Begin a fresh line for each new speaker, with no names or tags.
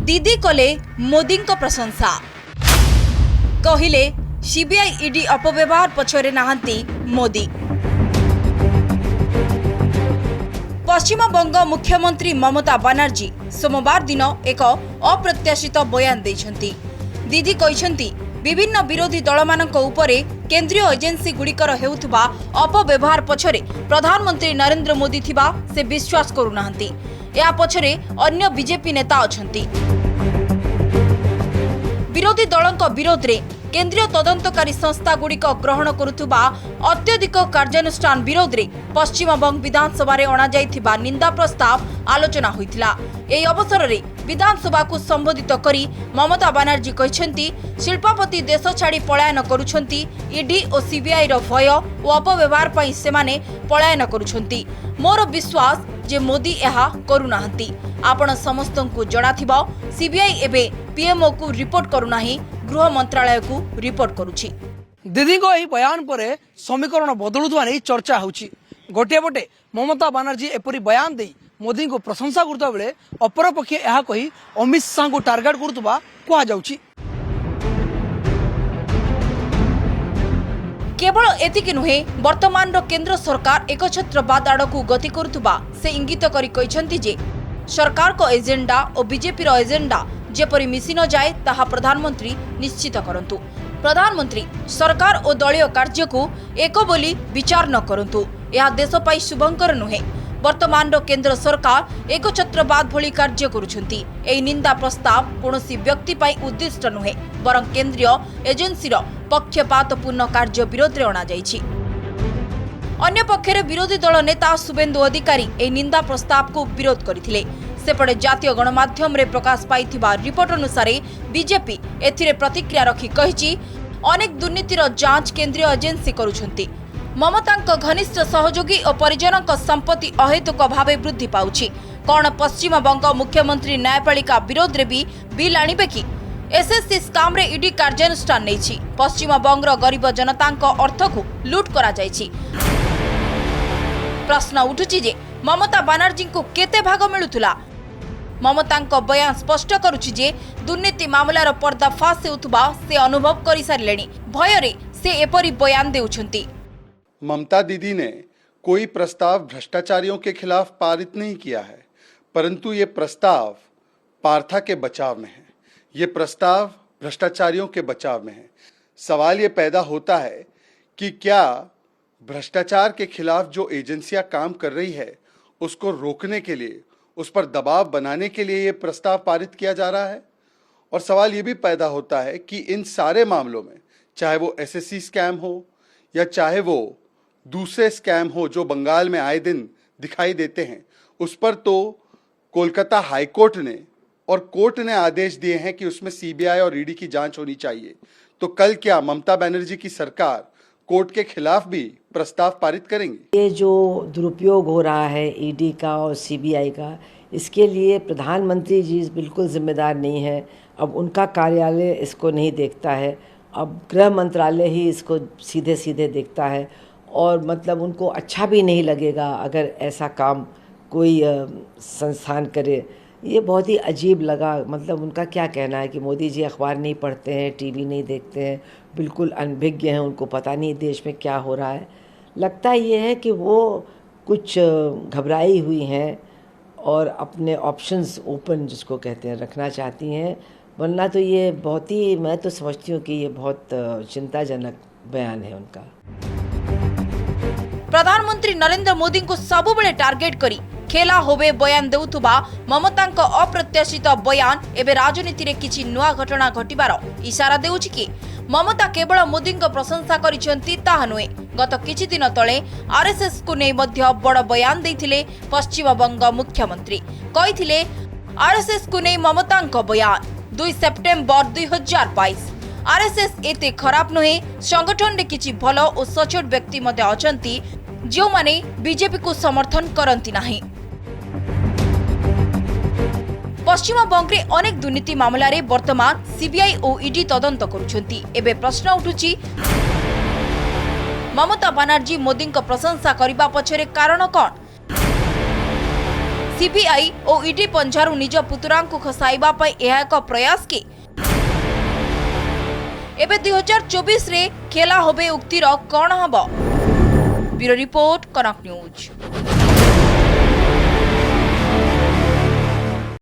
दीदी कले मोदी को प्रशंसा कहिले सीबीआई ईडी अपव्यवहार पछरे नाहंती मोदी। पश्चिम बंग मुख्यमंत्री ममता बनर्जी सोमवार दिन एक अप्रत्याशित बयान देइछंती। दीदी कहिसंती विभिन्न विरोधी दलमानक उपरे केंद्रीय एजेंसी गुड़िकर हेउथबा अपव्यवहार पछरे प्रधानमंत्री नरेंद्र मोदी थिबा से विश्वास करूनाहंती। या पछरे अन्य बीजेपी नेता अछंती। विरोधी दलक विरोध रे केंद्रीय तदंतकारी संस्था गुड़िक ग्रहण करुथुबा अत्यधिक कार्यानुष्ठान विरोध रे पश्चिम बंग विधानसभा रे अणा जाइथिबा निंदा प्रस्ताव आलोचना होइथिला। एही अवसर रे विधानसभा को संबोधित करी ममता बनर्जी कहिसेंती शिल्पपति देश छाड़ी पलायन करुछंती। ईडी और सीबीआई रो भय और अपव्यवहार पई सेमाने पलायन करुछंती। मोर विश्वास जे मोदी यहा करुनाहंती। आपण समस्तंकु जणाथिबो सीबीआई एबे पीएमओ को रिपोर्ट करुनाही, गृह मंत्रालय को रिपोर्ट करुछि।
दीदी को यही बयान पर समीकरण बदलुवा नहीं चर्चा होछि। गोटे पटे ममता बनर्जी एपरी बयान दे मोदी को प्रशंसा करता बेले अपरपक्षे यह कही अमित शाह को टार्गेट करतुबा कहा जाउछि।
केवल एतिकी नुहे, वर्तमान रो केंद्र सरकार एकछत्रवाद आड़कू गति करुतुबा से इंगित करी कहिसंती जे सरकार को एजेंडा और बीजेपी रो एजेंडा जेपरी मिसी न जाए ताहा प्रधानमंत्री निश्चित करंतु। प्रधानमंत्री सरकार और दलीय कार्य को एक बोली विचार न करंतु। यह देश पाई शुभंकर नुहे। वर्तमान रो केंद्र सरकार एकछत्रवाद भली कार्य करुछंती। एही निंदा प्रस्ताव कोनोसी व्यक्ति पाई उद्दिष्ट नुहे, बरं केंद्रीय एजेंसी रो पक्षपातपूर्ण कार्य विरोध रे अणा जाइछि। अन्य पक्षरे विरोधी दल नेता शुभेंदु अधिकारी एही निंदा प्रस्ताव को विरोध करथिले। सेपटे जातीय गणमाध्यम रे प्रकाश पाइथिबा रिपोर्ट अनुसार बीजेपी एथिरे प्रतिक्रिया रखी कहिछि अनेक दुर्नीतिर जांच केंद्रीय एजेंसी करुछंती। ममतांक घनिष्ठ सहयोगी और परिजनक संपत्ति अहेतुक भावे वृद्धि पाउछि। कौन पश्चिम बंग मुख्यमंत्री न्यायपालिका विरोध रे भी बिल आनिबे कि? एसएससी स्काम रे ईडी कार्यानुष्ठान नैछि। पश्चिम बंगर गरीब जनतांक अर्थ को लूट करा जाइछि। प्रश्न उठुछि जे ममता बनर्जी को केते भाग मिलुथुला? ममतांक बयान स्पष्ट करुछि जे दुर्नीति मामलार पर्दाफाश हेउथबा से अनुभव करि सारिलेनी। भयरे से एपरि बयान देउछंती।
ममता दीदी ने कोई प्रस्ताव भ्रष्टाचारियों के खिलाफ पारित नहीं किया है, परंतु ये प्रस्ताव पार्था के बचाव में है। ये प्रस्ताव भ्रष्टाचारियों के बचाव में है। सवाल ये पैदा होता है कि क्या भ्रष्टाचार के खिलाफ जो एजेंसियां काम कर रही है उसको रोकने के लिए, उस पर दबाव बनाने के लिए ये प्रस्ताव पारित किया जा रहा है। और सवाल ये भी पैदा होता है कि इन सारे मामलों में, चाहे वो एसएससी स्कैम हो या चाहे वो दूसरे स्कैम हो जो बंगाल में आए दिन दिखाई देते हैं, उस पर तो कोलकाता हाईकोर्ट ने और कोर्ट ने आदेश दिए हैं कि उसमें सीबीआई और ईडी की जांच होनी चाहिए। तो कल क्या ममता बनर्जी की सरकार कोर्ट के खिलाफ भी प्रस्ताव पारित करेंगे?
ये जो दुरुपयोग हो रहा है ईडी का और सीबीआई का, इसके लिए प्रधानमंत्री जी बिल्कुल जिम्मेदार नहीं है। अब उनका कार्यालय इसको नहीं देखता है, अब गृह मंत्रालय ही इसको सीधे सीधे देखता है। और मतलब उनको अच्छा भी नहीं लगेगा अगर ऐसा काम कोई संस्थान करे। ये बहुत ही अजीब लगा। मतलब उनका क्या कहना है कि मोदी जी अखबार नहीं पढ़ते हैं, टीवी नहीं देखते हैं, बिल्कुल अनभिज्ञ हैं, उनको पता नहीं देश में क्या हो रहा है। लगता ये है कि वो कुछ घबराई हुई हैं और अपने ऑप्शंस ओपन जिसको कहते हैं रखना चाहती हैं। वरना तो ये बहुत ही, मैं तो समझती हूँ कि ये बहुत चिंताजनक बयान है उनका।
प्रधानमंत्री नरेंद्र मोदी को सबुबले टार्गेट करी खेला होबे बयान देउथुबा ममतांक अप्रत्याशित बयान एबे राजनीति रे किछि नुआ घटना घटिबार इशारा देउछि कि ममता केवल मोदी को प्रशंसा करिसेंती ताहा नुहे। गत किछि दिन तळे आरएसएस को नै मध्य बड़ बयान दैथिले पश्चिम बंग मुख्यमंत्री। कहिथिले आरएसएस को नै ममतांक बयान 2 सेप्टेम्बर 2022। आरएसएस एते खराब नुहे। संगठन रे किछि भलो और सचोट व्यक्ति मध्ये अछंती जो माने बीजेपी को समर्थन करंती नाही। पश्चिम बंग रे अनेक दुर्नीति मामला रे वर्तमान सीबीआई और ईडी तदंत करुछंती। एबे प्रश्न उठुछि ममता बनर्जी मोदी को प्रशंसा करिबा पछरे कारण कोन? सीबीआई और ईडी पंजारू निज पुतुरा को खसाइबा पई यह एक प्रयास कि एबे 2024 रे खेला होबे उक्तिर कौन हबो। ब्यूरो रिपोर्ट कनक न्यूज।